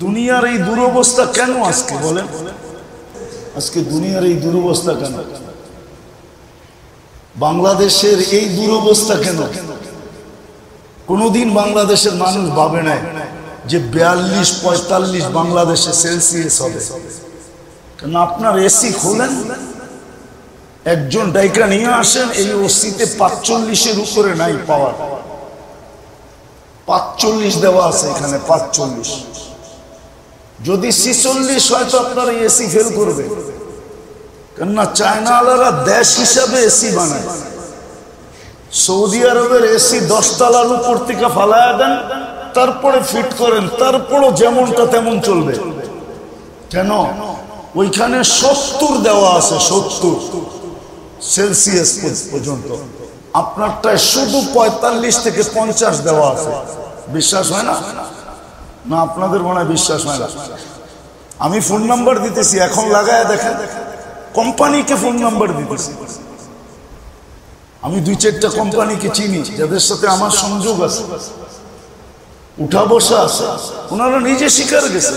দুনিয়ার এই দুরবস্থা কেন আজকে বলেন? আজকে দুনিয়ার এই দুরবস্থা কেন? বাংলাদেশের এই দুরবস্থা কেন? কোনদিন বাংলাদেশের মানুষ ভাবে না যে 42-45 বাংলাদেশে সেলসিয়াস হবে। কেন আপনার এসি খোলেন, একজন ডাইকা নিয়ে আসেন, এই ওসিতে 45-এর উপরে নাই পাওয়ার। 45 দেওয়া আছে এখানে, 45। যদি 46 হয় তো আপনার এসি ফেল করবে। কেননা চায়নাওয়ালারা দেশ হিসাবে এসি বানায়। সৌদি আরবের এসি 10 তলার উপর থেকে ফালায়া দেন, তারপরে ফিট করেন, তারপরও যেমনটা তেমন চলবে। কেন? ওইখানে 70 দেওয়া আছে, 70 সেলসিয়াস পর্যন্ত। আপনারটায় শুধু 45 থেকে 50 দেওয়া আছে। বিশ্বাস হয় না? না আপনাদের মনে হয় বিশ্বাস হয় না? আমি ফোন নাম্বার দিতেছি, এখন লাগায় দেখেন, কোম্পানিকে ফোন নাম্বার দিতেছি। আমি 2-4টা কোম্পানিকে চিনি যাদের সাথে আমার সংযোগ আছে, উঠা বসা আছে। ওনারা নিজে স্বীকার গেছে,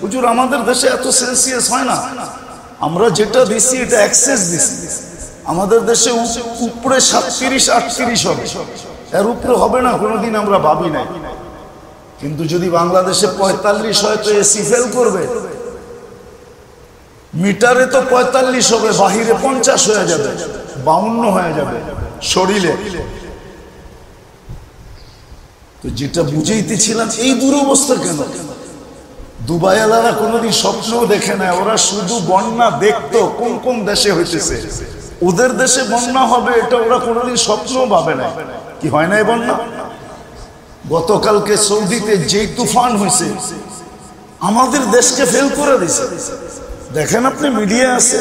হুজুর আমাদের দেশে এত সেলসিয়াস হয় না, আমরা যেটা দিছি এটা এক্সেস দিছি। আমাদের দেশে উপরে 37-38 হবে, এর উপরে হবে না কোনোদিন, আমরা ভাবি নাই। কিন্তু যদি বাংলাদেশে 45 হয় তো এসি ফেল করবে। মিটারে তো 45 হবে, বাহিরে 50 হয়ে যাবে, 52 হয়ে যাবে শরীরে। তো যেটা বুঝাইতেছিলাম, এই দুরবস্থা কেন? দুবাইওয়ালারা কোনোদিন স্বপ্নও দেখে না, ওরা শুধু বন্যা দেখতো কোন কোন দেশে হইতেছে, ওদের দেশে বন্যা হবে এটা ওরা কোনোদিন স্বপ্নও ভাবে না। কি হয় না এই বন্যা? গতকালকে সৌদিতে যেই তুফান হয়েছে আমাদের দেশকে ফেল করে দিছে। দেখেন আপনি, মিডিয়া আছে,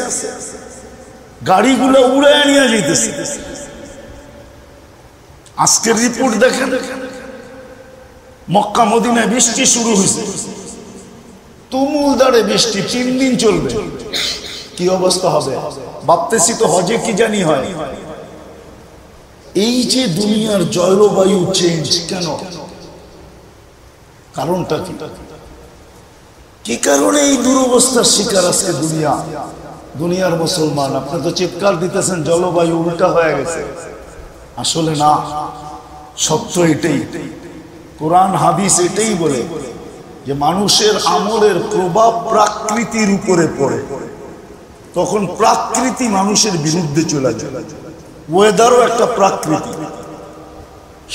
গাড়িগুলো উড়ে নিয়ে যেতেছে। আজকের রিপোর্ট দেখেন, মক্কা মদিনায় বৃষ্টি শুরু হয়েছে, তুমুলধারে বৃষ্টি, 3 দিন চলবে। কি অবস্থা হবে ভাবতেছি তো, হজে কি জানি হয়। এই যে দুনিয়ার জলবায়ু চেঞ্জ কেন? কারণটা কি? কি কারণে এই দুরবস্থার শিকার আজকে দুনিয়া, দুনিয়ার মুসলমান? আপনি তো চিৎকার দিতেছেন জলবায়ু উল্টা হয়ে গেছে। আসলে না, সত্য এটাই। কোরআন হাদিস এটাই বলে যে মানুষের আমলের প্রভাব প্রকৃতির উপরে পড়ে, তখন প্রকৃতি মানুষের বিরুদ্ধে চলে যায়। ওয়েদারও একটা প্রকৃতি।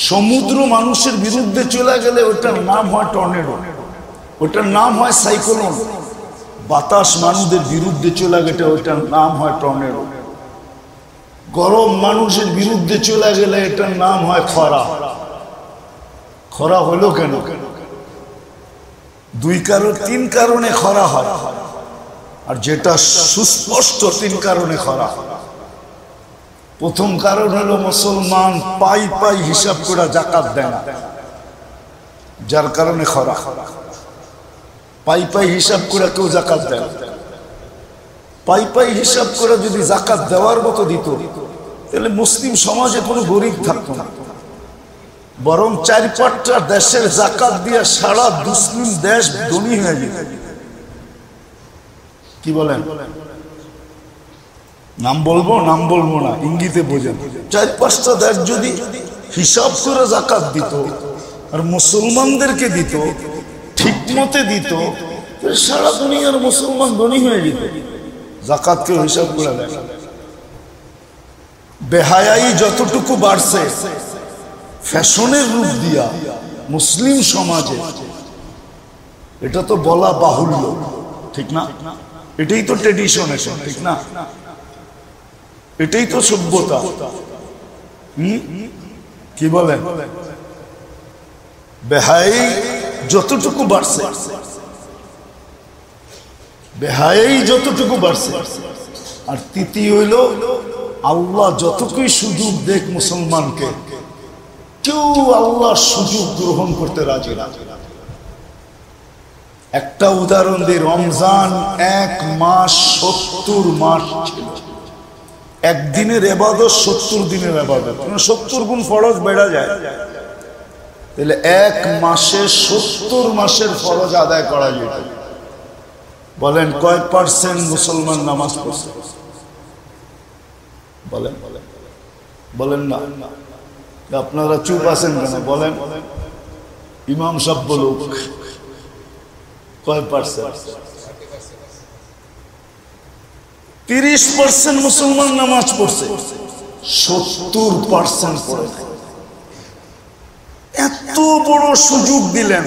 সমুদ্র মানুষের বিরুদ্ধে চলে গেলে ওটার নাম হয় টর্নেডো, ওটার নাম হয় সাইক্লোন। বাতাস মানুষের বিরুদ্ধে চলে গেলে ওটার নাম হয় টর্নেডো। গরম মানুষের বিরুদ্ধে চলে গেলে এটার নাম হয় খরা। খরা হলো কেন? 3 কারণে খরা হয়, আর যেটা সুস্পষ্ট 3 কারণে খরা। প্রথম কারণ হলো মুসলমান পাই পাই হিসাব করে যাকাত দেয় না, যার কারণে খরা। পাই পাই হিসাব করে কেউ যাকাত দেয় না। পাই পাই হিসাব করে যদি যাকাত দেওয়ার মতো দিত, তাহলে মুসলিম সমাজে কোনো গরিব থাকতো না, বরং 4-5টা দেশের যাকাত দিয়ে সারা মুসলিম দেশ ধনী হয়ে যেত। কি বলেন? নাম বলবো নাম বলবো না, ইঙ্গিতে বোঝেন। 4-5টা দেশ যদি হিসাব করে যাকাত দিত আর মুসলমানদেরকে দিত, ঠিক মতে দিত, সারা দুনিয়ার মুসলমান ধনী হয়ে যেত। যাকাত কেউ হিসাব করে দেয়। বেহায়াই যতটুকু বাড়ছে ফ্যাশনের রূপ দিয়া মুসলিম সমাজে, এটা তো বলা বাহুল্য, ঠিক না? এটাই তো ট্রেডিশন, ঠিক না? এটাই তো সভ্যতা। কি বলেন? বেহায়াই যতটুকু বাড়ছে, বেহায়াই যতটুকু বাড়ছে। আর তৃতীয় হইল, আল্লাহ যতটুকুই সুযোগ দেখ মুসলমানকে, কেউ আল্লাহর সুযোগ গ্রহণ করতে রাজি না। একটা উদাহরণ দিই, রমজান 1 মাস 70 মাস ছিল। একদিনের ইবাদত 70 দিনের ইবাদত, 70 গুণ ফরজ বেড়া যায়। তাহলে এক মাসে 70 মাসের ফরজ আদায় করা যেত। বলেন কয় পার্সেন্ট মুসলমান নামাজ পড়ছে? বলেন বলেন না, আপনারা চুপ আছেন কেন? বলেন, ইমাম সাহেব বলুক কয় পার্সেন্ট? 30% মুসলমান নামাজ পড়ছে, 70% পড়ে। এত বড় সুযোগ দিলেন,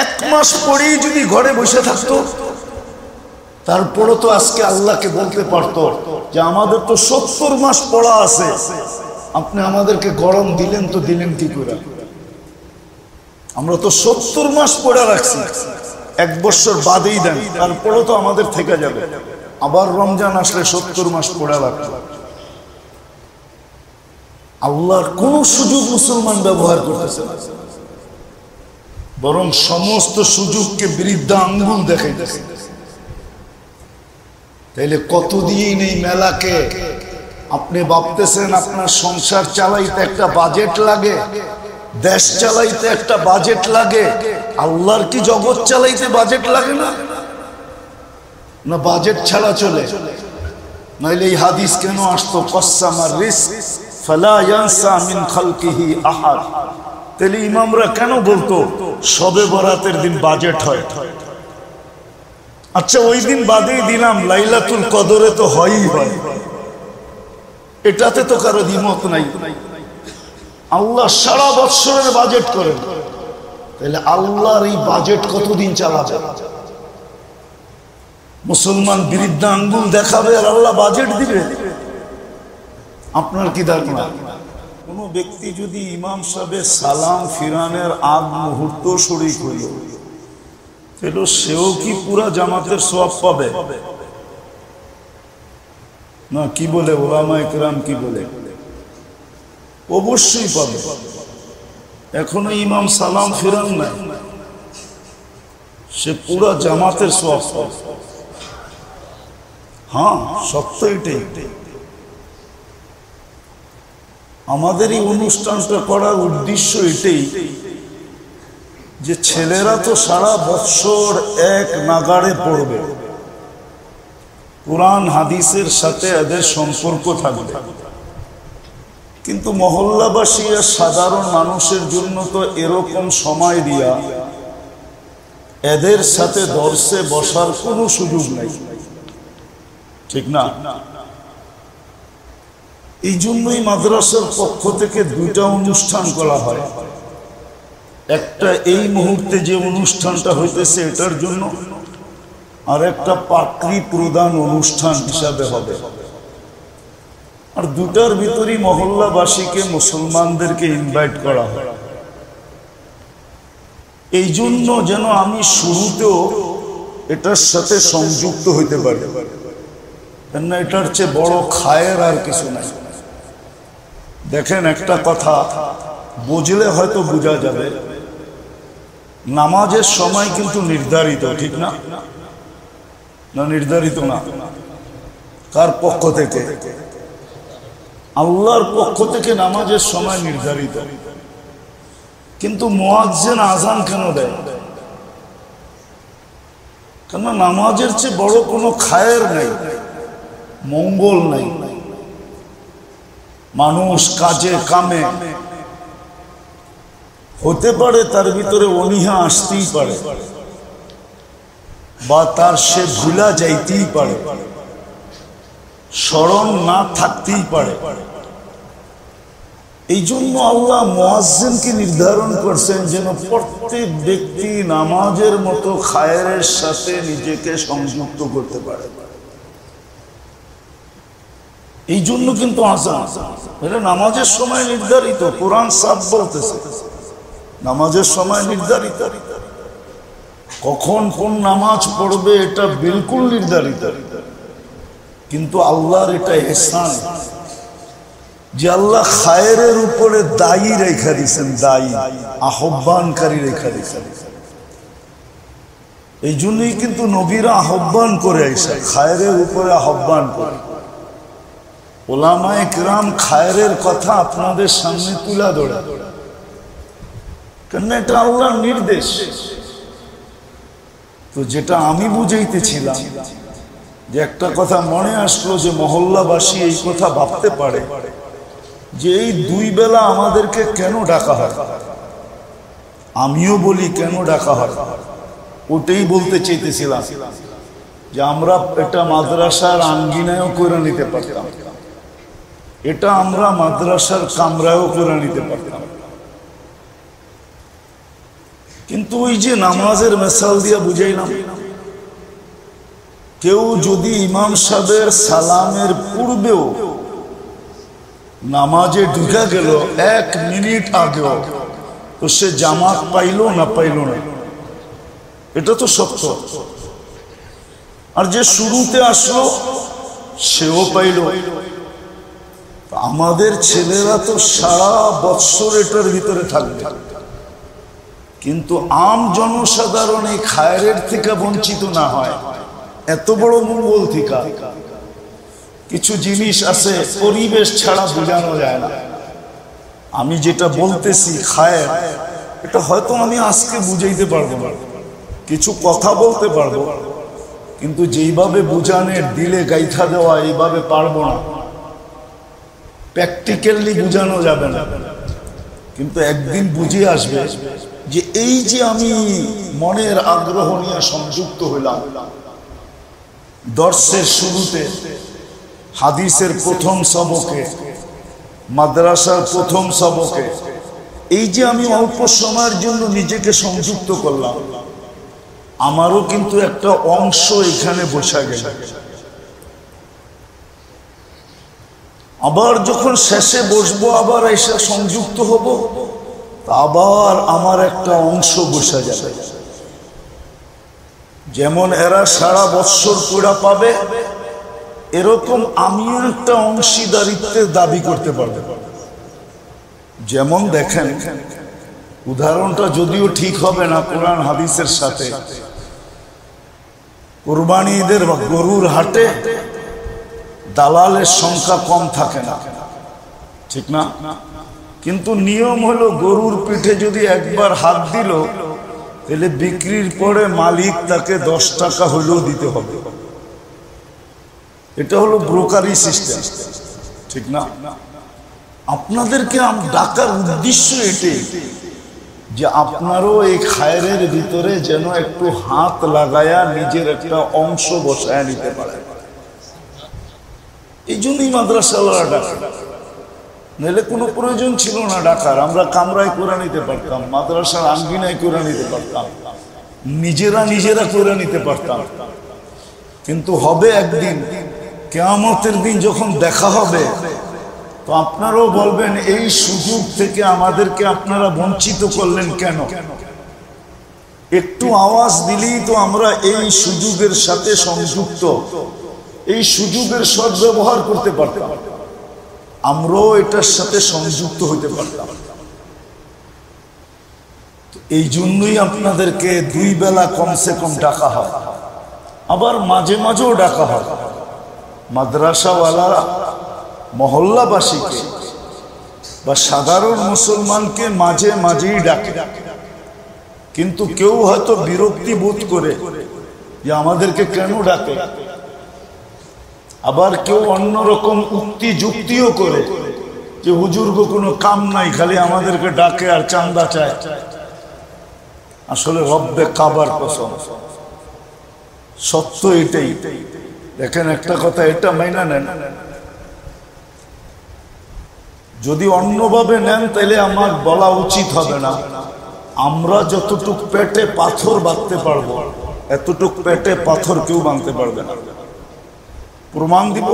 এক মাস পরেই যদি ঘরে বসে থাকতো, তারপরে তো আজকে আল্লাহকে বলতে পারতো যে আমাদের তো 70 মাস পড়া আছে, আপনি আমাদেরকে গরম দিলেন তো দিলেন কি করে? আমরা তো 70 মাস পড়া রাখছি, 1 বছর বাদেই দেন, তারপরে তো আমাদের থেকে যাবে। আবার রমজান আসলে 70 মাস পড়া রাখতো। আল্লাহর কোন সুযোগ মুসলমান ব্যবহার করতেছে না, বরং সমস্ত সুযোগকে বৃদ্ধা আঙ্গুল দেখাইতেছে। তাইলে কতদিন এই মেলাকে আপনি ভাবতেছেন আপনার সংসার চালাইতে একটা বাজেট লাগে, দেশ চালাইতে একটা বাজেট লাগে, আল্লাহর কি জগৎ চালাইতে বাজেট লাগে না? না বাজেট ছাড়া চলে? নাইলে এই হাদিস কেন আসতো, কসামার রিস্ক ফালা ইয়ানসা মিন খালকিহি আহাদ? তাহলে ইমামরা কেন বলতো শবে বরাতের দিন বাজেট হয়? আচ্ছা ওই দিন বাদেই দিলাম, লাইলাতুল কদরে তো হয়ই হয়, এটাতে তো কারো দ্বিমত নাই। আল্লাহ সারা বৎসরের বাজেট করেন, তাহলে আল্লাহর এই বাজেট কতদিন চালাবে? মুসলমান বৃদ্ধা আঙ্গুল দেখাবে আর আল্লাহ বাজেট দিবে? আপনার কি ধারণা? কোন ব্যক্তি যদি ইমাম সাহেবের সালাম ফিরানের আগ মুহূর্ত শরীক হইল, তাহলে সেও কি পুরা জামাতের সওয়াব পাবে? না কি বলে ওলামায়ে কেরাম, কি বলে? অবশ্যই পাবে। এখনো ইমাম সালাম ফিরান নাই, সে পুরা জামাতের সওয়াব পাবে। হ্যাঁ সত্য এটাই। আমাদের এই অনুষ্ঠানটা করার উদ্দেশ্য এটাই যে ছেলেরা তো সারা বৎসর এক নাগাড়ে পড়বে, কোরআন হাদিসের সাথে এদের সম্পর্ক থাকবে, কিন্তু মহল্লাবাসী আর সাধারণ মানুষের জন্য তো এরকম সময় দিয়া এদের সাথে দর্শে বসার কোনো সুযোগ নাই, ঠিক না? এই জন্যই মাদ্রাসার পক্ষ থেকে 2টা অনুষ্ঠান করা হয়। একটা এই মুহূর্তে যে অনুষ্ঠানটা হইতেছে এটার জন্য, আর একটা পাত্রী প্রদান অনুষ্ঠান হিসাবে হবে। আর 2টার ভিতরই মহল্লাবাসীকে, মুসলমানদেরকে ইনভাইট করা হয়। এই জন্য যেন আমি শুরুতেও এটার সাথে সংযুক্ত হইতে পারি, কেননা এটার চেয়ে বড় খায়ের আর কিছু নাই। দেখেন একটা কথা বুঝলে হয়তো বোঝা যাবে, নামাজের সময় কিন্তু নির্ধারিত, ঠিক না? না নির্ধারিত না? কার পক্ষ থেকে? আল্লাহর পক্ষ থেকে নামাজের সময় নির্ধারিত। কিন্তু মুয়াজ্জিন আযান কেন দেয়? কেন নামাজের চেয়ে বড় কোনো খায়ের নাই, মঙ্গল নাই। মানুষ কাজে কামে হতে পারে তার ভিতরে অনীহা আসতেই পারে, বা তার সে ভুলা যাইতেই পারে, স্মরণ না থাকতেই পারে। এই জন্য আল্লাহ মুয়াজ্জিনকে নির্ধারণ করছেন যেন প্রত্যেক ব্যক্তি নামাজের মতো খায়েরের সাথে নিজেকে সংযুক্ত করতে পারে। এই জন্য কিন্তু আযান এটা নামাজের সময় নির্ধারিত। কোরআন সাফ বলতেছে নামাজের সময় নির্ধারিত, কখন কোন নামাজ পড়বে এটা বিলকুল নির্ধারিত। কিন্তু আল্লাহর এটা ইহসান যে আল্লাহ খায়েরের উপরে দায়ী রেখা দিয়েছেন, দায়ী আহ্বানকারী রেখা দিয়েছেন। এই জন্যই কিন্তু নবীরা আহ্বান করে আইসা খায়েরের উপরে আহ্বান করে। ওলামায়ে কেরাম খায়েরের কথা আপনাদের সামনে তুলে ধরে, কেননা এটা আল্লাহর নির্দেশ। তো যেটা আমি বুঝাইতেছিলাম, যে একটা কথা মনে আসলো, যে মহল্লাবাসী এই কথা ভাবতে পারে যে এই দুই বেলা আমাদেরকে কেন ডাকা হয়। আমিও বলি কেন ডাকা হয়, ওটাই বলতে চাইতেছিলাম, যে আমরা এটা মাদ্রাসার আঙ্গিনায়ও করে নিতে পারতাম, এটা আমরা মাদ্রাসার কামরায়ও করে নিতে পারতাম। কিন্তু ওই যে নামাজের মেসাল দিয়া বুঝাইলাম, কেউ যদি ইমাম সাহেবের সালামের পূর্বেও নামাজে ঢুকে গেল 1 মিনিট আগেও, তো সে জামাত পাইল না পাইল না, এটা তো সত্য। আর যে শুরুতে আসলো সেও পাইল। আমাদের ছেলেরা তো সারা বৎসর এটার ভিতরে থাকবে, কিন্তু আম জনসাধারণ এই খায়রের থেকে বঞ্চিত না হয়, এত বড় মঙ্গল থেকে কিছু জিনিস আছে পরিবেশ ছাড়া বোঝানো যায় না। আমি যেটা বলতেছি খায়ের, এটা হয়তো আমি আজকে বুঝাইতে পারবো না, কিছু কথা বলতে পারবো, কিন্তু যেইভাবে বুঝানোর দিলে গাইথা দেওয়া এইভাবে পারবো না, প্র্যাকটিক্যালি বুঝানো যাবে না। কিন্তু একদিন বুঝে আসবে যে এই যে আমি মনের আগ্রহ নিয়ে সংযুক্ত হইলাম, দর্শের শুরুতে, হাদিসের প্রথম সবকে, মাদ্রাসার প্রথম সবকে, এই যে আমি অল্প সময়ের জন্য নিজেকে সংযুক্ত করলাম, আমারও কিন্তু একটা অংশ এখানে বসে গেল। আবার যখন শেষে বসবো, আবার এসে সংযুক্ত হব, আবার আমার একটা অংশ বসে যাবে। যেমন এরা সারা বৎসর পুরা পাবে, এরকম আমিও একটা অংশীদারিত্বের দাবি করতে পারবো। যেমন দেখেন, উদাহরণটা যদিও ঠিক হবে না কোরআন হাদিসের সাথে, কুরবানি ঈদের গরুর হাটে দালালের সংখ্যা কম থাকে না, ঠিক না? কিন্তু নিয়ম হলো গরুর পিঠে যদি একবার হাত দিল, তাহলে বিক্রির পরে মালিক তাকে 10 টাকা হলেও দিতে হবে। এটা হলো ব্রোকারি সিস্টেম, ঠিক না? আপনাদেরকে ডাকার উদ্দেশ্য এটাই, যে আপনারও এই খায়রের ভিতরে যেন একটু হাত লাগায়া নিজের একটা অংশ বসায় নিতে পারে। এই জন্যই মাদ্রাসাওয়ালা ডাকে, নাহলে কোনো প্রয়োজন ছিল না ডাকার। আমরা কামরায় করে নিতে পারতাম, মাদ্রাসার আঙ্গিনায় করে নিতে পারতাম, নিজেরা করে নিতে পারতাম। কিন্তু হবে একদিন, কিয়ামতের দিন যখন দেখা হবে, তো আপনারাও বলবেন এই সুযোগ থেকে আমাদেরকে আপনারা বঞ্চিত করলেন কেন? একটু আওয়াজ দিলেই তো আমরা এই সুযোগের সাথে সংযুক্ত, এই সুযোগের সদ্ব্যবহার করতে পারতাম, আমরাও এটার সাথে সংযুক্ত হইতে পারতাম। এই জন্যই আপনাদেরকে 2 বেলা কমসে কম ডাকা হয়, আবার মাঝে মাঝেও ডাকা হয়। মাদ্রাসাওয়ালারা মহল্লাবাসীকে বা সাধারণ মুসলমানকে মাঝে মাঝেই ডাকে, কিন্তু কেউ হয়তো বিরক্তি বোধ করে যে আমাদেরকে কেন ডাকে। আবার কেউ অন্যরকম উক্তি যুক্তিও করে যে হুজুরগো কোনো কাম নাই, খালি আমাদেরকে ডাকে আর চান্দা চায়। আসলে রব্বে কাবার কসম, সত্য এটাই। দেখেন একটা কথা, এটা মাইনা নেন, যদি অন্যভাবে নেন তাহলে আমার বলা উচিত হবে না। আমরা যতটুক পেটে পাথর বাঁধতে পারবো, এতটুক পেটে পাথর কেউ বাঁধতে পারবে না। প্রমাণ দিব,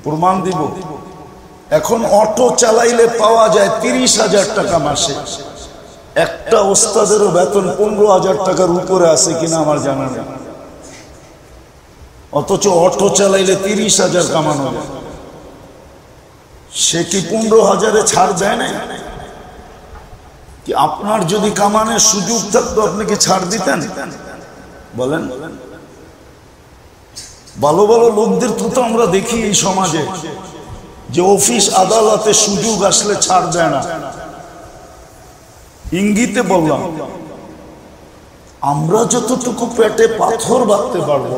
প্রমাণ দিব। এখন অটো চালাইলে পাওয়া যায় 30,000 টাকা মাসে, একটা ওস্তাদেরও বেতন 15,000 টাকার উপরে আছে কিনা আমার জানা নেই, অথচ অটো চালাইলে 30,000 কামানো যায়। সে কি 15,000-এ ছাড় দেয় না? কি আপনার যদি কামানোর সুযোগ থাকতো আপনি কি ছাড় দিতেন? বলেন। ভালো ভালো লোকদের তো আমরা দেখি এই সমাজে যে অফিস আদালতে সুযোগ আসলে ছাড় দেয় না, ইঙ্গিতে বললাম, আমরা যতটুকু পেটে পাথর বাঁধতে পারবো,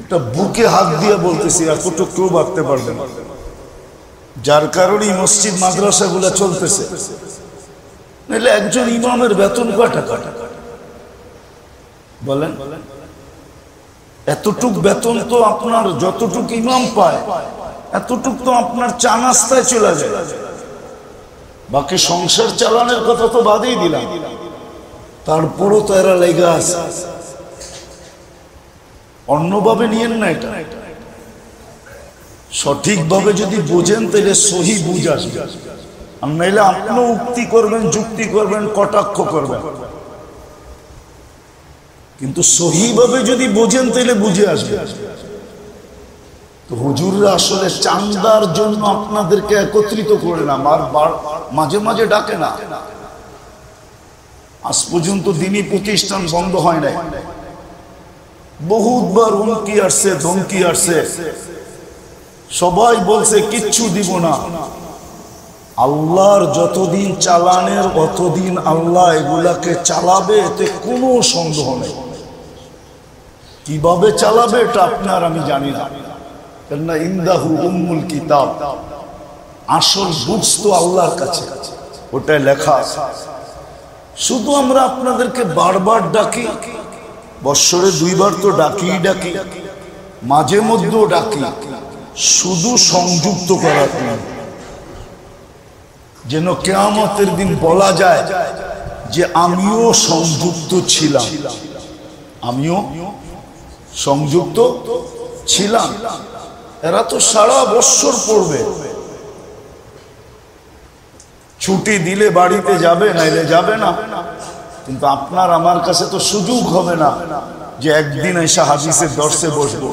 এটা বুকে হাত দিয়ে বলতেছি, এতটুকু কেউ বাঁধতে পারবে না। যার কারণে মসজিদ মাদ্রাসা গুলা চলতেছে। নাহলে একজন ইমামের বেতন কয় টাকা বলেন? এতটুক বেতন তো আপনার যতটুক ইমাম পায় এতটুক তো আপনার চা নাস্তায় চলে যায়। বাকি সংসার চালানোর কথা তো বাদেই দিলাম, তারপরও তো এরা লেগে আছে। অন্যভাবে নিয়েন না, এটা সঠিকভাবে যদি বুঝেন তাহলে সহি বুঝ আসবে। আর নাইলে আপনিও উক্তি করবেন, যুক্তি করবেন, কটাক্ষ করবেন, কিন্তু সহিভাবে যদি বোঝেন তাহলে বুঝে আসবে। তো হুজুররা আসলে চান্দার জন্য আপনাদেরকে একত্রিত করে না, মাঝে মাঝে ডাকে না। আজ পর্যন্ত দিনী প্রতিষ্ঠান বন্ধ হয় নাই, বহুতবার হুমকি আসছে, ধমকি আসছে, সবাই বলছে কিচ্ছু দিব না। আল্লাহর যতদিন চালানের অতদিন আল্লাহ এগুলাকে চালাবে, এতে কোনো সন্দেহ নেই। কিভাবে চালাবে এটা আপনার আমি জানি না, কেননা ইনদাহু উম্মুল কিতাব, আসল বুঝ তো আল্লাহর কাছে, ওটাই লেখা আছে। শুধু আমরা আপনাদেরকে বারবার ডাকি, বৎসরে 2 বার তো ডাকি, মাঝে মধ্যেও ডাকি, শুধু সংযুক্ত করার জন্য, যেন কিয়ামতের দিন বলা যায় যে আমিও সংযুক্ত ছিলাম, আমিও সংযুক্ত ছিলাম। এরা তো সারা বৎসর পড়বে, ছুটি দিলে বাড়িতে যাবে, নাইলে যাবে না। কিন্তু আপনার আমার কাছে তো সুযোগ হবে না যে একদিন এসে হাদিসের দর্শে বসবো।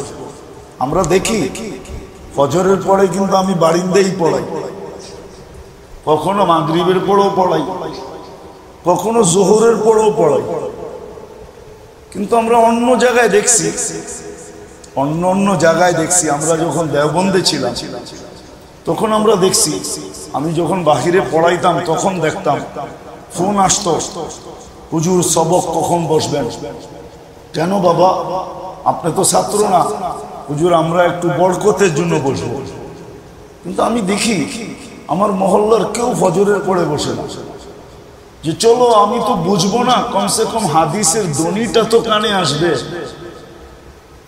আমরা দেখি ফজরের পরে কিন্তু আমি বারিন্দেই পড়াই, কখনো মাগরিবের পরেও পড়াই, কখনো জোহরের পরেও পড়াই। কিন্তু আমরা অন্য জায়গায় দেখছি, অন্য জায়গায় দেখছি, আমরা যখন দেওবন্দে ছিলাম তখন আমরা দেখছি, আমি যখন বাহিরে পড়াইতাম তখন দেখতাম ফোন আসতো, হুজুর সবক কখন বসবেন? কেন বাবা, আপনি তো ছাত্র না? হুজুর আমরা একটু বরকতের জন্য বসবো। কিন্তু আমি দেখি আমার মহল্লার কেউ ফজরের পরে বসে না, যে চলো আমি তো বুঝবো না, কমসে কম হাদিসের ধ্বনিটা তো কানে আসবে,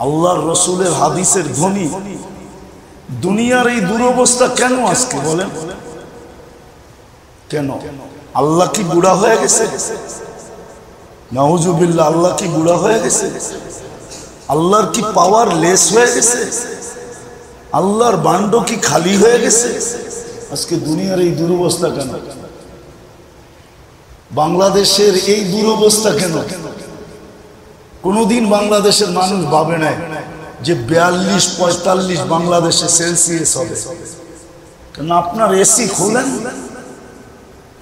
আল্লাহর রসুলের হাদিসের ধ্বনি। দুনিয়ার এই দুরবস্থা কেন আজকে বলেন? কেন? আল্লাহ কি বুড়া হয়ে গেছে? নাউজুবিল্লাহ, আল্লাহ কি বুড়া হয়ে গেছে? আল্লাহর কি পাওয়ার লেস হয়ে গেছে? আল্লাহর বান্ড কি খালি হয়ে গেছে? আজকে দুনিয়ার এই দুরবস্থা কেন? বাংলাদেশের এই দুরবস্থা কেন? কোনদিন বাংলাদেশের মানুষ ভাবে নাই যে 42-45 বাংলাদেশে সেলসিয়াস হবে। কেন? আপনার এসি খোলেন,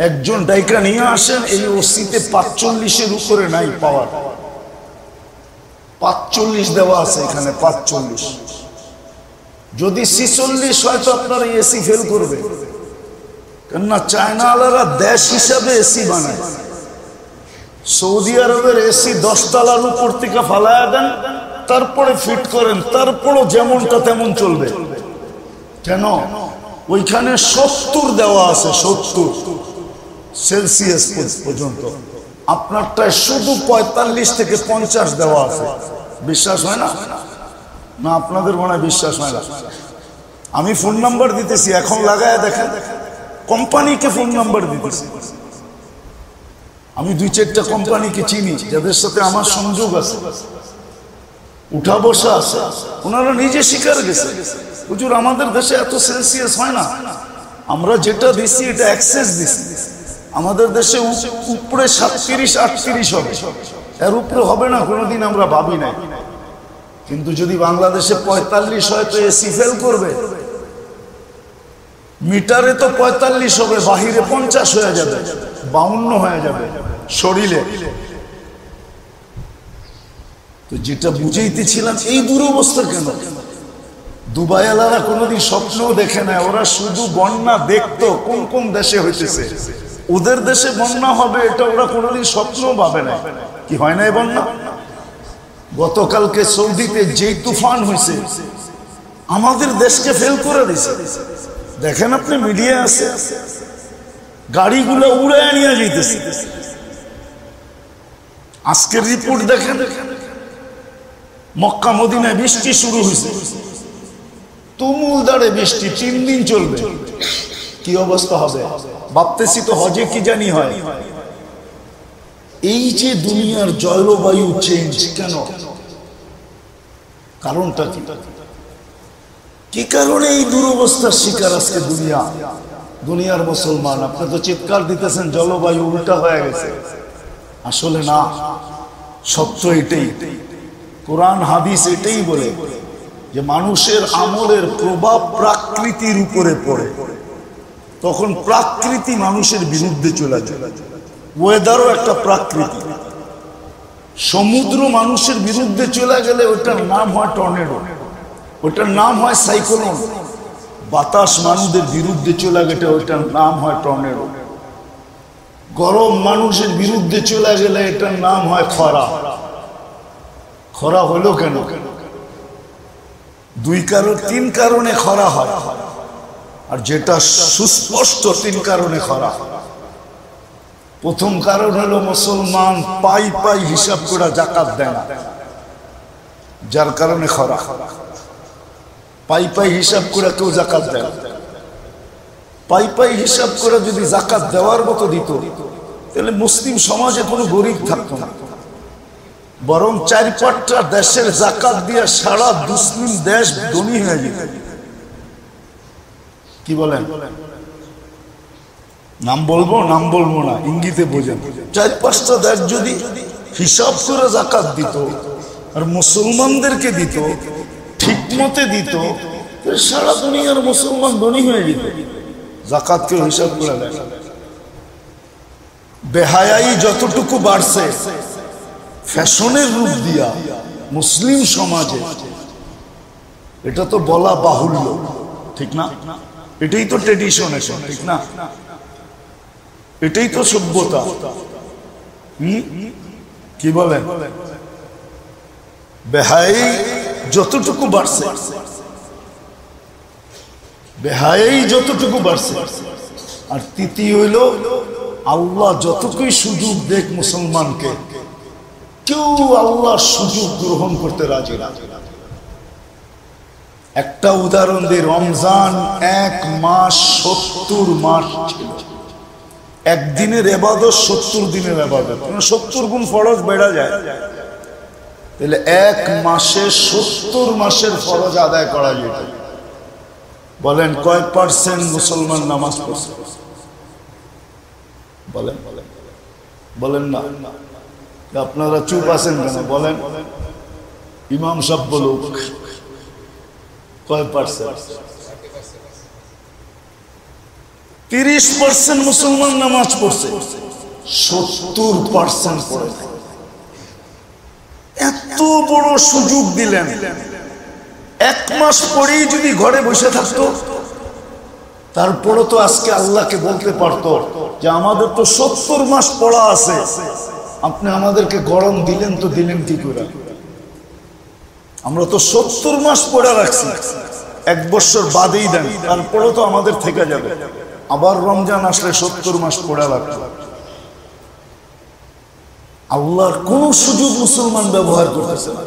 একজন ডাইকা নিয়ে আসেন, এই ওসিতে 45-এর উপরে নাই পাওয়ার, 45 দেওয়া আছে এখানে, 45। যদি 46 হয় তো আপনার এসি ফেল করবে। কেননা চায়নাওয়ালারা দেশ হিসাবে এসি বানায়, সৌদি আরবের এসি 10 তলার উপর থেকে ফালায়া দেন, তারপরে ফিট করেন, তারপরও যেমনটা তেমন চলবে। কেন? ওইখানে 70 দেওয়া আছে, 70 সেলসিয়াস পর্যন্ত। আপনারটায় শুধু 45 থেকে 50 দেওয়া আছে। বিশ্বাস হয় না? না আপনাদের মনে হয় বিশ্বাস হয় না? আমি ফোন নাম্বার দিতেছি, এখন লাগায় দেখেন, কোম্পানিকে ফোন নাম্বার দিতেছি। আমি 2-4টা কোম্পানিকে চিনি যাদের সাথে আমার সংযোগ আছে, উঠা বসা আছে, ওনারা নিজে স্বীকার গেছে, হুজুর আমাদের দেশে এত সেলসিয়াস হয় না, আমরা যেটা দিচ্ছি এটা এক্সেস দিচ্ছি, আমাদের দেশে উপরে 37-38 হবে, এর উপরে হবে না কোনোদিন, আমরা ভাবি নাই। কিন্তু যদি বাংলাদেশে 45 হয় তো এসি ফেল করবে। মিটারে তো 45 হবে, বাহিরে 50 হয়ে যাবে, 52 হয়ে যাবে শরীরে। তো যেটা বুঝাইতেছিলাম, এই দুরবস্থা কেন? দুবাইওয়ালারা কোনোদিন স্বপ্নও দেখে না, ওরা শুধু বন্যা দেখতো কোন কোন দেশে হইতেছে, ওদের দেশে বন্যা হবে এটা ওরা কোনোদিন স্বপ্নও ভাবে না। কি হয় না এই বন্যা? গতকালকে সৌদিতে যেই তুফান হয়েছে আমাদের দেশকে ফেল করে দিছে। দেখেন আপনি মিডিয়া আছে, গাড়িগুলো উড়ে নিয়ে যাইতেছে। আজকের রিপোর্ট দেখেন, মক্কা মদিনায় বৃষ্টি শুরু হয়েছে, তুমুলধারে বৃষ্টি 3 দিন চলবে। কি অবস্থা হবে ভাবতেছি তো, হজে কি জানি হয়। এই যে দুনিয়ার জলবায়ু চেঞ্জ কেন? কারণটা কি? কি কারণে এই দুরবস্থার শিকার আজকে দুনিয়ার মুসলমান? আপনি তো চিৎকার দিতেছেন জলবায়ু উল্টা হয়ে গেছে। আসলে না, সত্য এটাই। কোরআন হাদিস এটাই বলে যে মানুষের আমলের প্রভাব প্রকৃতির উপরে পড়ে, তখন প্রকৃতি মানুষের বিরুদ্ধে চলে যায়। ওয়েদারও একটা প্রকৃতি। সমুদ্র মানুষের বিরুদ্ধে চলে গেলে ওটার নাম হয় টর্নেডো, ওটার নাম হয় সাইক্লোন। বাতাস মানুষের বিরুদ্ধে চলে গেলে ওটার নাম হয় টর্নেডো। গরম মানুষের বিরুদ্ধে চলে গেলে এটার নাম হয় খরা। খরা হলো কেন? 3 কারণে খরা হয়, আর যেটা সুস্পষ্ট 3 কারণে খরা। প্রথম কারণ হলো মুসলমান পাই হিসাব করে যাকাত দেয় না, যার কারণে খরা। পাই হিসাব করে কেউ যাকাত দেয় না। পাই হিসাব করে যদি যাকাত দেওয়ার মতো দিত তাহলে মুসলিম সমাজে কোনো গরিব থাকতো না, বরং 4-5টা দেশের যাকাত দিয়ে সারা মুসলিম দেশ ধনী হয়ে যেত। কি বলেন? নাম বলবো না, ইঙ্গিতে বোঝেন। 4-5টা দেশ যদি হিসাব করে যাকাত দিত আর মুসলমানদেরকে দিত, ঠিক মতে দিত, সারা দুনিয়ার মুসলমান ধনী হয়ে যেত। যাকাত কেউ হিসাব করে দেয়। বেহায়াই যতটুকু বাড়ছে ফ্যাশনের রূপ দিয়া মুসলিম সমাজে, এটা তো বলা বাহুল্য, ঠিক না? এটাই তো ট্রেডিশন, ঠিক না? এটাই তো সভ্যতা। কি বলেন? বেহায়াই যতটুকু বাড়ছে, আর তৃতীয় হইল আল্লাহ যতটুকুই সুযোগ দেখ মুসলমানকে, কেউ আল্লাহর সুযোগ গ্রহণ করতে রাজি না। একটা উদাহরণ দিই, রমজান 1 মাস 70 মাস ছিল। একদিনের ইবাদত 70 দিনের ইবাদত, 70 গুণ ফরজ বেড়া যায়। তাহলে 1 মাসে 70 মাসের ফরজ আদায় করা যেত। বলেন কয় % মুসলমান নামাজ পড়ছে? বলেন না, আপনারা চুপ আছেন কেন? বলেন, ইমাম সাহেব বলুক কয় %? 30% মুসলমান নামাজ পড়ছে, 70% পড়ে। এত বড় সুযোগ দিলেন, 1 মাস পরেই যদি ঘরে বসে থাকতো, তারপরে তো আজকে আল্লাহকে বলতে পারতো যে আমাদের তো 70 মাস পড়া আছে, আপনি আমাদেরকে গরম দিলেন তো দিলেন কি করে? আমরা তো 70 মাস পড়া রাখছি, 1 বছর বাদেই দেন, তারপরে তো আমাদের থেকে যাবে। আবার রমজান আসলে 70 মাস পড়া লাগবে। আল্লাহর কোন সুযোগ মুসলমান ব্যবহার করতেছে না,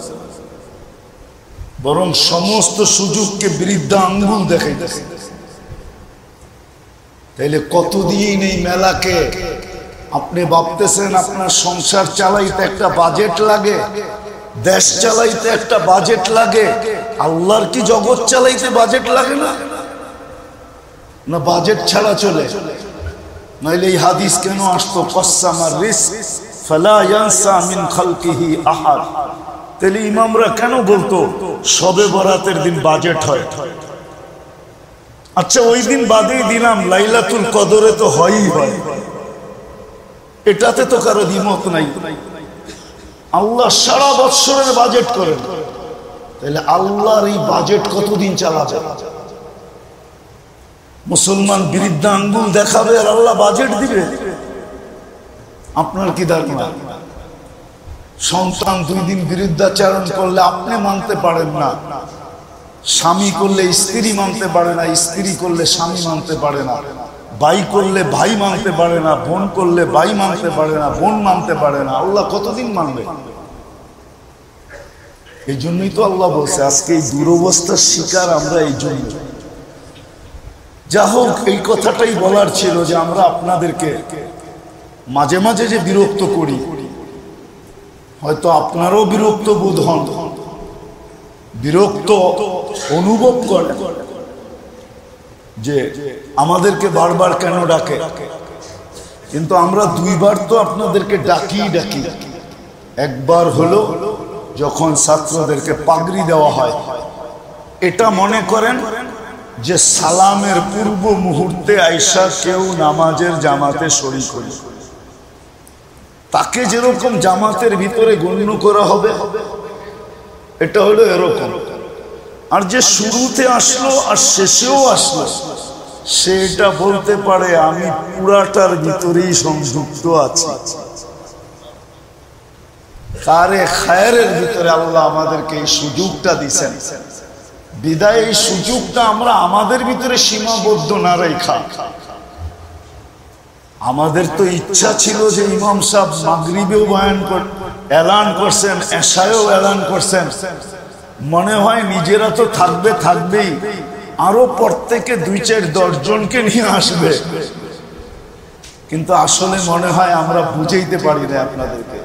বরং সমস্ত সুযোগকে বৃদ্ধা আঙ্গুল দেখাইতেছে। তাইলে কতদিন এই মেলাকে আপনি ভাবতেছেন আপনার সংসার চালাইতে একটা বাজেট লাগে, দেশ চালাইতে একটা বাজেট লাগে, আল্লাহর কি জগৎ চালাইতে বাজেট লাগে না? না বাজেট ছাড়া চলে? নাইলে এই হাদিস কেন আসতো, কসামার রিস্ক ফালা ইয়ানসা মিন খালকিহি আহাদ? তাহলে ইমামরা কেন বলতো শবে বরাতের দিন বাজেট হয়? আচ্ছা ওই দিন বাদেই দিলাম, লাইলাতুল কদরে তো হয়ই হয়, এটাতে তো কারো দ্বিমত নাই। আল্লাহ সারা বৎসরের বাজেট করেন, তাহলে আল্লাহর এই বাজেট কতদিন চালাবে? মুসলমান বৃদ্ধা আঙ্গুল দেখাবে আর আল্লাহ বাজেট দিবে? আপনার কি ধারণা? সন্তান 2 দিন বিরুদ্ধাচরণ করলে আপনি মানতে পারেন না, স্বামী করলে স্ত্রী মানতে পারে না, স্ত্রী করলে স্বামী মানতে পারে না, ভাই করলে ভাই মানতে পারে না, বোন করলে ভাই মানতে পারে না, বোন মানতে পারে না। আল্লাহ কতদিন মানবে? এই জন্যই তো আল্লাহ বলছে আজকে এই দুরবস্থার শিকার আমরা। এই জন্য যা হোক, এই কথাটাই বলার ছিল যে আমরা আপনাদেরকে মাঝে মাঝে যে বিরক্ত করি, হয়তো আপনারও বিরক্ত বোধ হন, বিরক্ত অনুভব করেন যে আমাদেরকে বারবার কেন ডাকে। কিন্তু আমরা 2 বার তো আপনাদেরকে ডাকি। একবার হলো যখন ছাত্রদেরকে পাগড়ি দেওয়া হয়, এটা মনে করেন যে সালামের পূর্ব মুহূর্তে আইসা কেউ নামাজের জামাতে শরীক হল, তাকে যেরকম জামাতের ভিতরে গণ্য করা হবে, এটা হলো এরকম। আর যে শুরুতে আসলো আর শেষেও আসলো, সে এটা বলতে পারে আমি পুরাটার ভিতরেই সংযুক্ত আছি। তারে খায়েরের ভিতরে আল্লাহ আমাদেরকে এই সুযোগটা দিচ্ছেন, বিদায় এই সুযোগটা আমরা আমাদের ভিতরে সীমাবদ্ধ না রেখা। আমাদের তো ইচ্ছা ছিল যে ইমাম সাহেব মাগরিবেও এলান করছেন, এশায়ও এলান করছেন, মনে হয় নিজেরা তো থাকবেই, আরো প্রত্যেকে 2-4-10 জনকে নিয়ে আসবে। কিন্তু আসলে মনে হয় আমরা বুঝাইতে পারি না আপনাদেরকে।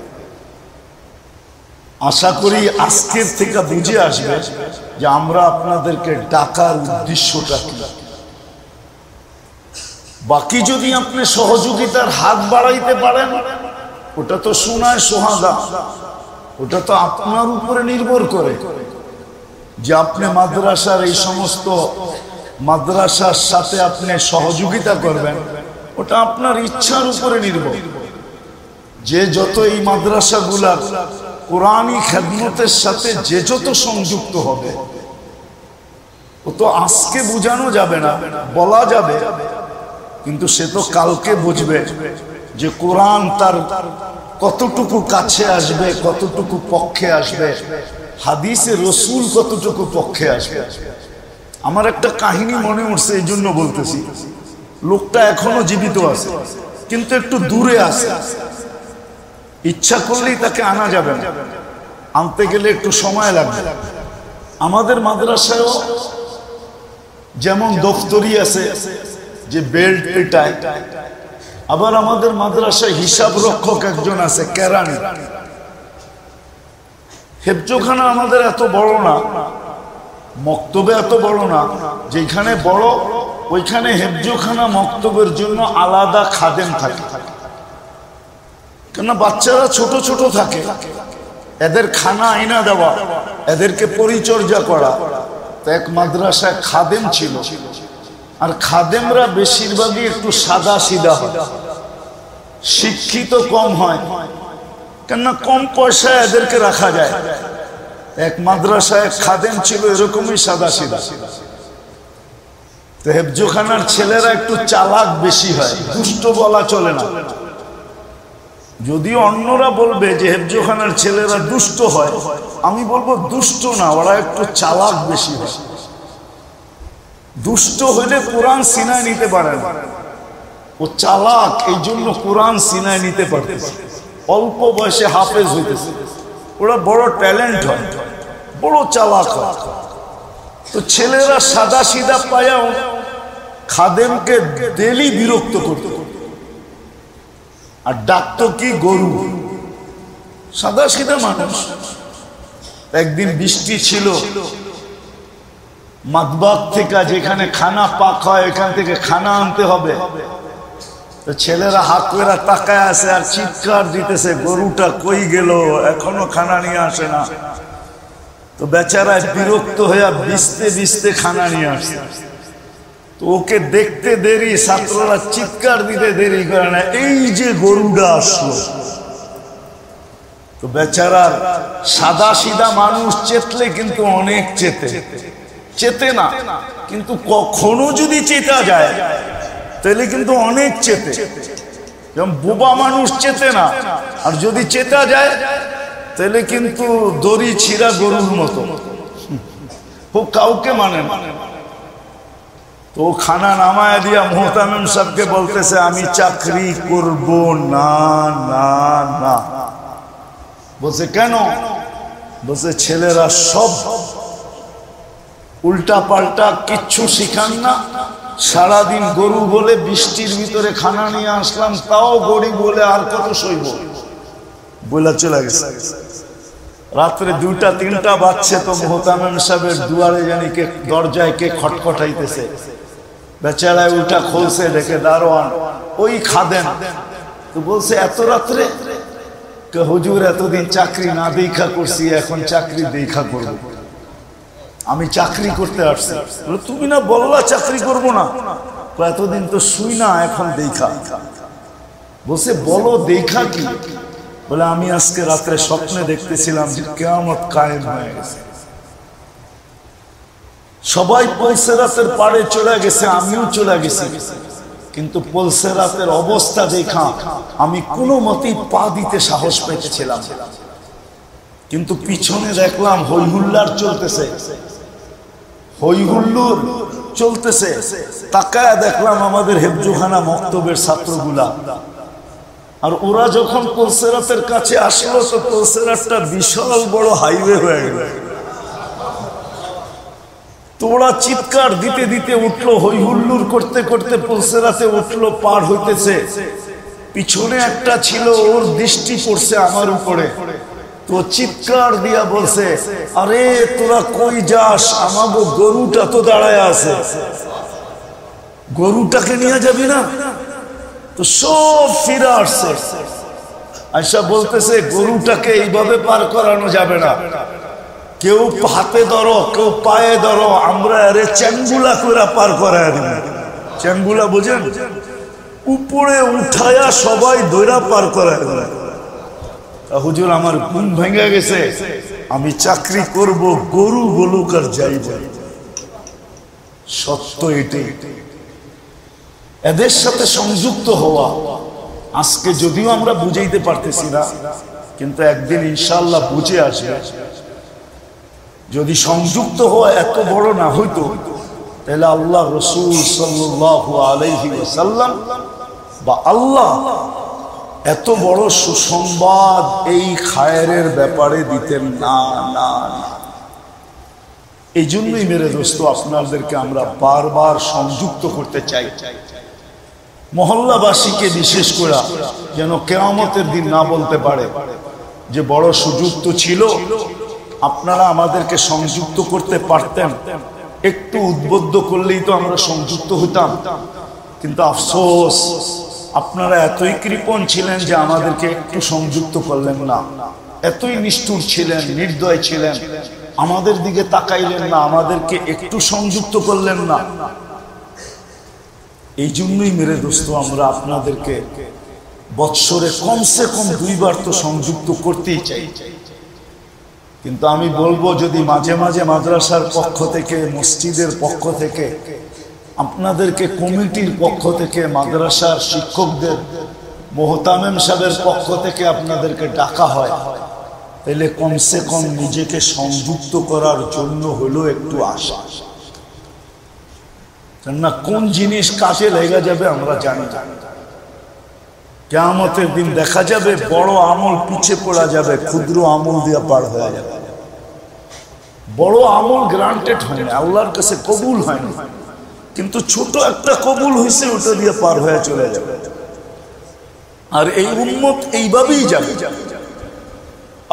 আশা করি আজকের থেকে বুঝে আসবে যে আমরা আপনাদেরকে ডাকার উদ্দেশ্যটা কি। বাকি যদি আপনি সহযোগিতার হাত বাড়াইতে পারেন, ওটা তো শোনায় সোহাগা, ওটা তো আপনার উপরে নির্ভর করে যে আপনি মাদ্রাসার এই সমস্ত মাদ্রাসার সাথে আপনি সহযোগিতা করবেন। ওটা আপনার ইচ্ছার উপরে নির্ভর। যে যত এই মাদ্রাসাগুলার কোরআনী খেদমতের সাথে যে যত সংযুক্ত হবে, ও তো আজকে বোঝানো যাবে না, বলা যাবে, কিন্তু সে তো কালকে বুঝবে যে কোরআন তার কতটুকু কাছে আসবে, কতটুকু পক্ষে আসবে, হাদিসে রসুল কতটুকু পক্ষে আসবে। আমার একটা কাহিনী মনে উঠছে, এই জন্য বলতেছি। লোকটা এখনো জীবিত আছে, কিন্তু একটু দূরে আছে, ইচ্ছা করলেই তাকে আনা যাবে না, আনতে গেলে একটু সময় লাগবে। আমাদের মাদ্রাসায়ও যেমন দফতরি আছে যে বেল্ট পেটায়, আবার আমাদের মাদ্রাসায় হিসাব রক্ষক একজন আছে, কেরানি। হেফজোখানা আমাদের এত বড় না, মক্তবে এত বড় না, যেখানে বড় ওইখানে হেফজোখানা মক্তবের জন্য আলাদা খাদেম থাকে। কেন বাচ্চারা ছোট ছোট থাকে, এদের খানা আইনা দেওয়া, এদেরকে পরিচর্যা করা। তো এক মাদ্রাসায় খাদেম ছিল, আর খাদেমরা বেশিরভাগই একটু সাদা সিধা হয়, শিক্ষিত কম হয়, কেননা কম পয়সায় এদেরকে রাখা যায়। এক মাদ্রাসায় খাদেম ছিল এরকমই সাদা সিধা। তো হেফজোখানার ছেলেরা একটু চালাক বেশি হয়, দুষ্ট বলা চলে না। যদিও অন্যরা বলবে যে হেফজোখানার ছেলেরা দুষ্ট হয়, আমি বলবো দুষ্ট না, ওরা একটু চালাক বেশি হয়। দুষ্ট হইলে কোরআন সিনায় নিতে পারে না, ও চালাক, এই জন্য কোরআন সিনায় নিতে পারতেছে। অল্প বয়সে হাফেজ হইতেছে, ওরা বড় ট্যালেন্ট হয়, বড় চালাক হয়। তো ছেলেরা সাদা সিধা পায়াও খাদেমকে ডেলি বিরক্ত করত, আর ডাকতো কি গরু। সাদা সিধা মানুষ। একদিন বৃষ্টি ছিল, মাতবাগ থেকে যেখানে খানা পাক হয় এখান থেকে খানা আনতে হবে। তো ছেলেরা হাত করে তাকায় আছে আর চিৎকার দিতেছে, গরুটা কই গেল, এখনো খানা নিয়ে আসে না। তো বেচারায় বিরক্ত হইয়া বিছতে বিছতে খানা নিয়ে আসছে। তো ওকে দেখতে দেরি, ছাত্ররা চিৎকার দিতে দেরি করে না, এই যে গরুটা আসলো। তো বেচারার সাদা সিধা মানুষ চেতলে কিন্তু অনেক চেতে না, কিন্তু কখনো যদি চেতা যায় তাহলে কিন্তু অনেক চেতে। যেমন বোবা মানুষ চেতে না, আর যদি চেতা যায় তাহলে কিন্তু দড়ি ছিঁড়া গরুর মতো, ও কাউকে মানে না। তো খানা নামায় দিয়া মোহতামিম সাহেবকে বলতেছে আমি চাকরি করব না না না। বলছে কেন? বলছে ছেলেরা সব উল্টা পাল্টা, কিচ্ছু শিখান না, সারাদিন গরু বলে বৃষ্টির ভিতরে খানা নিয়ে আসলাম, তাও গরিব বলে আর কত সইব বলে চলে গেছে। রাত্রে 2টা-3টা বাজছে তো মোহতামিম সাহেবের দুয়ারে জানি কে, দরজায় কে খটখটাইতেছে। বেচারায় উল্টা খুলছে, দেখে দারোয়ান ওই খাদেন। তো বলছে এত রাত্রে? হুজুর এতদিন চাকরি না দেখা করছি, এখন চাকরি দেখা করব, আমি চাকরি করতে আসছি। তুমি না বললা চাকরি করব না? এতদিন তো শুই না, এখন দেখা। বলছে বলো দেখা কি? বলে আমি আজকে রাত্রে স্বপ্নে দেখতেছিলাম যে কিয়ামত কায়েম হয়ে গেছে, সবাই পলসেরাতের পাড়ে চলে গেছে, আমিও চলে গেছি, কিন্তু পলসেরাতের অবস্থা দেখা আমি কোনো মতেই পা দিতে সাহস পেতেছিলাম, কিন্তু পিছনে দেখলাম হই হুল্লার চলতেছে, হই হুল্লোর চলতেছে। তাকায় দেখলাম আমাদের হেফজুখানা মক্তবের ছাত্রগুলা, আর ওরা যখন পলসেরাতের কাছে আসলো তো পলসেরাতটা বিশাল বড় হাইওয়ে হয়ে গেল। তো ওরা চিৎকার দিতে দিতে উঠলো, হই হুল্লোড় করতে করতে পলসেরাতে উঠলো, পার হইতেছে। পিছনে একটা ছিল, ওর দৃষ্টি পড়ছে আমার উপরে, তো চিৎকার দিয়া বলছে আরে তোরা কই যাস, আমাগো গরুটা তো দাঁড়ায় আছে, গরুটাকে নিয়ে যাবি না? তো সব ফিরে আসছে, আয়সা বলতেছে গরুটাকে এইভাবে পার করানো যাবে না, কেউ হাতে ধরো, কেউ পায়ে ধরো, আমরা আরে চ্যাঙ্গুলা করে পার করায় দিন। চ্যাঙ্গুলা বুঝেন? উপরে উঠায়া সবাই দৈরা পার করায় দিন। হুজুর আমার ঘুম ভেঙে গেছে, আমি চাকরি করব, গরু বলুক আর যাইব। সত্য এটাই। এদের সাথে সংযুক্ত হওয়া আজকে যদিও আমরা বুঝাইতে পারতেছি না, কিন্তু একদিন ইনশাআল্লাহ বুঝে আসবে। যদি সংযুক্ত হওয়া এত বড় না হইতো তাহলে আল্লাহ রাসূল সাল্লাল্লাহু আলাইহি ওয়াসাল্লাম বা আল্লাহ এত বড় সুসংবাদ এই খায়েরের ব্যাপারে দিতেন না না না। এই জন্যই মেরে দোস্ত আপনাদেরকে আমরা বারবার সংযুক্ত করতে চাই, মহল্লাবাসীকে বিশেষ করে, যেন কিয়ামতের দিন না বলতে পারে যে বড় সুযোগ তো ছিল, আপনারা আমাদেরকে সংযুক্ত করতে পারতেন, একটু উদ্বুদ্ধ করলেই তো আমরা সংযুক্ত হইতাম। কিন্তু আফসোস আপনারা এতই কৃপণ ছিলেন যে আমাদেরকে একটু সংযুক্ত করলেন না, এতই নিষ্ঠুর ছিলেন, নির্দয় ছিলেন, আমাদের দিকে তাকাইলেন না, আমাদেরকে একটু সংযুক্ত করলেন না। এই জন্যই মেরে দোস্ত আমরা আপনাদেরকে বৎসরে কমসে কম 2 বার তো সংযুক্ত করতেই চাই। কিন্তু আমি বলবো যদি মাঝে মাঝে মাদ্রাসার পক্ষ থেকে, মসজিদের পক্ষ থেকে, আপনাদেরকে কমিটির পক্ষ থেকে, মাদ্রাসার শিক্ষকদের, মোহতামিম সাহেবের পক্ষ থেকে আপনাদেরকে ডাকা হয়, তাহলে কমসে কম নিজেকে সংযুক্ত করার জন্য হলো একটু আশা। না কোন জিনিস কাজে লেগে যাবে আমরা জানি না। কিয়ামতের দিন দেখা যাবে বড় আমল পিছে পড়া যাবে, ক্ষুদ্র আমল দিয়ে পার হয়ে যাবে। বড় আমল গ্রান্টেড হয় না, আল্লাহর কাছে কবুল হয় না, কিন্তু ছোট একটা কবুল হয়েছে, ওটা দিয়ে পার হয়ে চলে যাবে। আর এই উম্মত এইভাবেই যাবে,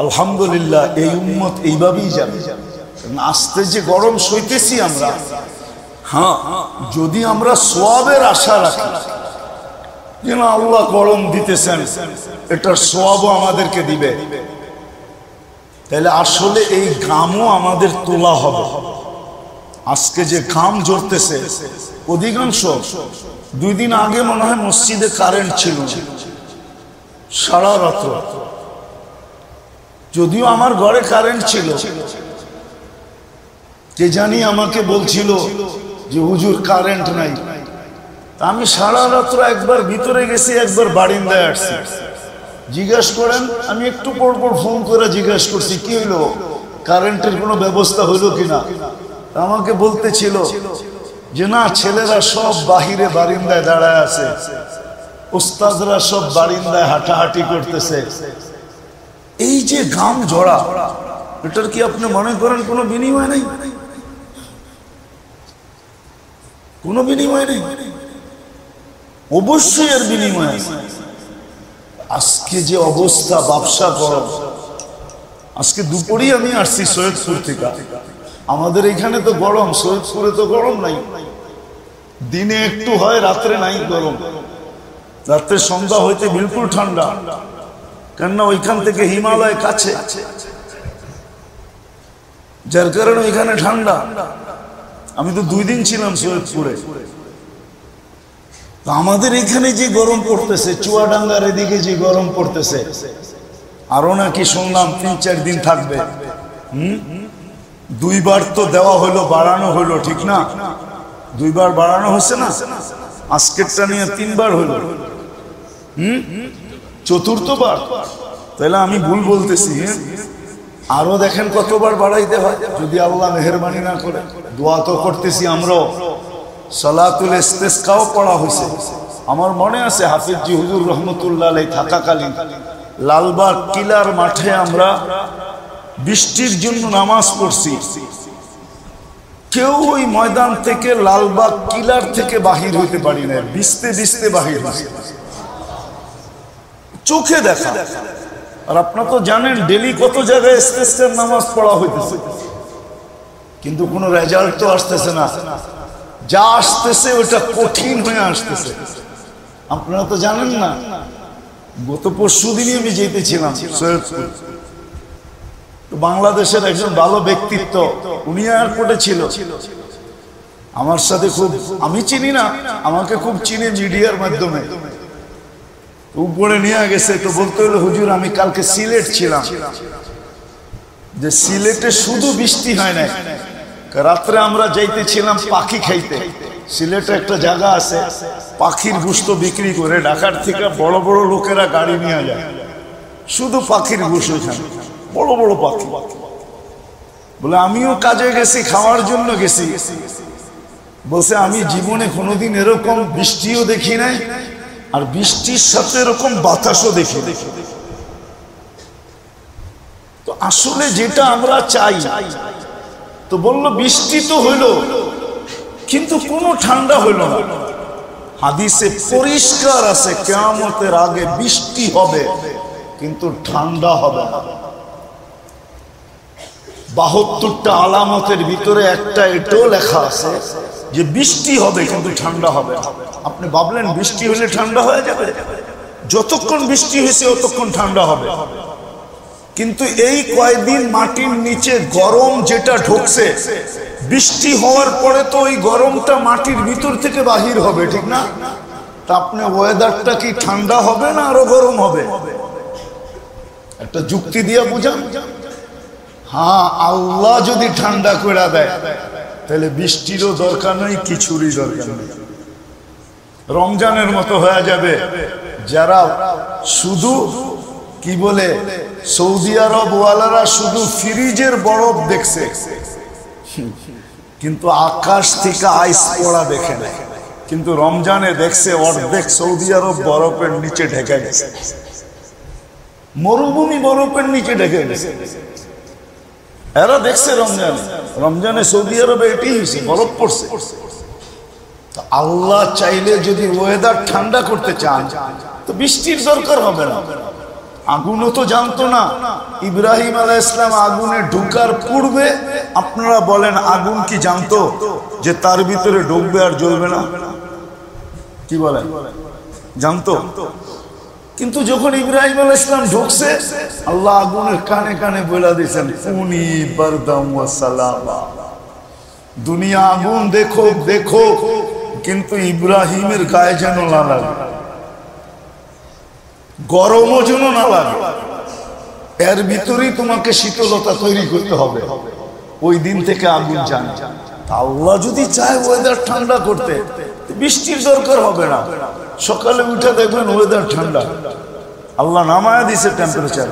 আলহামদুলিল্লাহ এই উম্মত এইভাবেই যাবে। আস্তে যে গরম সইতেছি আমরা, হ্যাঁ যদি আমরা সওয়াবের আশা রাখি যেন আল্লাহ গরম দিতেছেন, এটার সওয়াবও আমাদেরকে দিবে, তাহলে আসলে এই ঘামও আমাদের তোলা হবে। আজকে যে ঘাম ঝরতেছে অধিকাংশ, 2 দিন আগে মনে হয় মসজিদে কারেন্ট ছিল সারা রাত্র, যদিও আমার ঘরে কারেন্ট ছিল, যে জানি আমাকে বলছিল যে হুজুর কারেন্ট নাই, আমি সারা রাত্র একবার ভিতরে গেছি, একবার বারিন্দায় আসছি। জিজ্ঞাসা করেন, আমি একটু পর পর ফোন করে জিজ্ঞাসা করছি কি হইলো, কারেন্টের কোনো ব্যবস্থা হইলো কিনা। আমাকে বলতেছিল যে না, ছেলেরা সব বাহিরে বারিন্দায় দাঁড়ায় আছে, উস্তাদরা সব বারিন্দায় হাঁটাহাঁটি করতেছে। এই যে ঘাম ঝরা, এটার কি আপনি মনে করেন কোনো বিনিময় নেই? কোনো বিনিময় নেই? অবশ্যই এর বিনিময় আছে। আজকে যে অবস্থা, ব্যবসা গরম। আজকে দুপুরেই আমি আসছি সৈয়দপুর থেকে। আমাদের এখানে তো গরম, সৈয়দপুরে তো গরম নাই। দিনে একটু হয়, রাত্রে নাই গরম। রাত্রে সন্ধ্যা হইতে বিলকুল ঠান্ডা, কেননা ওইখান থেকে হিমালয় কাছে, যার কারণে ওইখানে ঠান্ডা। আমি তো 2 দিন ছিলাম সৈয়দপুরে। আমাদের এখানে যে গরম পড়তেছে, চুয়াডাঙ্গার এদিকে যে গরম পড়তেছে, আরো নাকি শুনলাম 3-4 দিন থাকবে। 2 বার তো দেওয়া হলো, বাড়ানো হলো, ঠিক না? 2 বার বাড়ানো হচ্ছে না, আজকেরটা নিয়ে 3 বার হলো, 4th বার। তাহলে আমি ভুল বলতেছি? আরো দেখেন কতবার বাড়াইতে হয়, যদি আল্লাহ মেহেরবানি না করে। দোয়া তো করতেছি আমরাও, সালাতুল ইস্তিসকাও পড়া হয়েছে। আমার মনে আছে হাফিজ জি হুজুর রহমতুল্লাহ আলাইহি থাকাকালীন লালবাগ কিলার মাঠে আমরা বৃষ্টির জন্য নামাজ পড়ছি। কেউ ওই ময়দান থেকে, লালবাগ কিলার থেকে বাহির হইতে পারি না, ভিজতে ভিজতে বাহির হয়েছে, চোখে দেখা। আর আপনারা তো জানেন ডেলি কত জায়গায় ইস্তিসকার নামাজ পড়া হইতেছে, কিন্তু কোনো রেজাল্ট তো আসতেছে না। যা আসতেছে ওটা কঠিন হয়ে আসতেছে। আপনারা তো জানেন না, গত পরশুদিনই আমি যেতেছিলাম সৈয়দপুর। বাংলাদেশের একজন ভালো ব্যক্তিত্ব, উনি এয়ারপোর্টে ছিল। আমার সাথে খুব, আমি চিনি না, আমাকে খুব চিনে মিডিয়ার মাধ্যমে। উপরে নিয়ে গেছে, তো বলতে হলো হুজুর আমি কালকে সিলেট ছিলাম, যে সিলেটে শুধু বৃষ্টি হয় না, রাত্রে আমরা যাইতেছিলাম পাখি খাইতে। সিলেটে একটা জায়গা আছে, পাখির গোশত বিক্রি করে, ঢাকার থেকে বড় বড় লোকেরা গাড়ি নিয়ে যায়, শুধু পাখির গোশত, ওইখানে বড় বড় পাখি। বলে আমিও কাজে গেছি, খাওয়ার জন্য গেছি। বলছে আমি জীবনে কোনোদিন এরকম বৃষ্টিও দেখি নাই, আর বৃষ্টির সাথে এরকম বাতাসও দেখি। তো আসলে যেটা আমরা চাই, তো বললো বৃষ্টি তো হইলো, কিন্তু কোনো ঠান্ডা হইল না। হাদিসে পরিষ্কার আছে কিয়ামতের আগে বৃষ্টি হবে, কিন্তু ঠান্ডা হবে না। 72টা আলামতের ভিতরে একটা এটাও লেখা আছে যে বৃষ্টি হবে, কিন্তু ঠান্ডা হবে। আপনি ভাবলেন বৃষ্টি হলে ঠান্ডা হয়ে যাবে? যতক্ষণ বৃষ্টি হয়েছে ততক্ষণ ঠান্ডা হবে। কিন্তু এই কয়েকদিন মাটির নিচে গরম যেটা ঢুকছে, বৃষ্টি হওয়ার পরে তো ওই গরমটা মাটির ভিতর থেকে বাহির হবে, ঠিক না? তা আপনি ওয়েদারটা কি ঠান্ডা হবে না আরো গরম হবে? একটা যুক্তি দিয়া বুঝান। হ্যাঁ, আল্লাহ যদি ঠান্ডা করে দেয় তাহলে বৃষ্টিরও দরকার নেই, কিছুরই দরকার নেই। রমজানের মতো হয়ে যাবে। যারা শুধু কি বলে, সৌদি আরব ওয়ালারা শুধু ফ্রিজের বরফ দেখছে, কিন্তু আকাশ থেকে আইস পড়া দেখে না। কিন্তু রমজানে দেখছে অর্ধেক সৌদি আরব বরফের নিচে ঢেকে গেছে, মরুভূমি বরফের নিচে ঢেকে গেছে। এরা দেখছে রমজানে সৌদি আরবে এটি হয়েছে, বরফ পড়ছে। আল্লাহ চাইলে যদি ওয়েদার ঠান্ডা করতে চান তো বৃষ্টির দরকার হবে না। আগুনও তো জানতো না। ইব্রাহিম আলাইহিস সালাম আগুনে ঢুকার পূর্বে আপনারা বলেন আগুন কি জানতো যে তার ভিতরে ঢুকবে আর জ্বলবে না? কি বলেন? জানতো। কিন্তু যখন ইব্রাহিম আলাইহিস সালাম ঢুকছে, আল্লাহ আগুনের কানে কানে বলে দিয়েছেন কুনি বারদাম ওয়া সালামা। দুনিয়া আগুন দেখো দেখো, কিন্তু ইব্রাহিমের গায়ে যেন না লাগে, গরমও যেন না লাগে। এর ভিতরেই তোমাকে শীতলতা তৈরি করতে হবে। ওই দিন থেকে আগুন জানে। আল্লাহ যদি চায় ওয়েদার ঠান্ডা করতে, বৃষ্টির দরকার হবে না। সকালে উঠে দেখবেন ওয়েদার ঠান্ডা, আল্লাহ নামায়া দিছে টেম্পারেচার।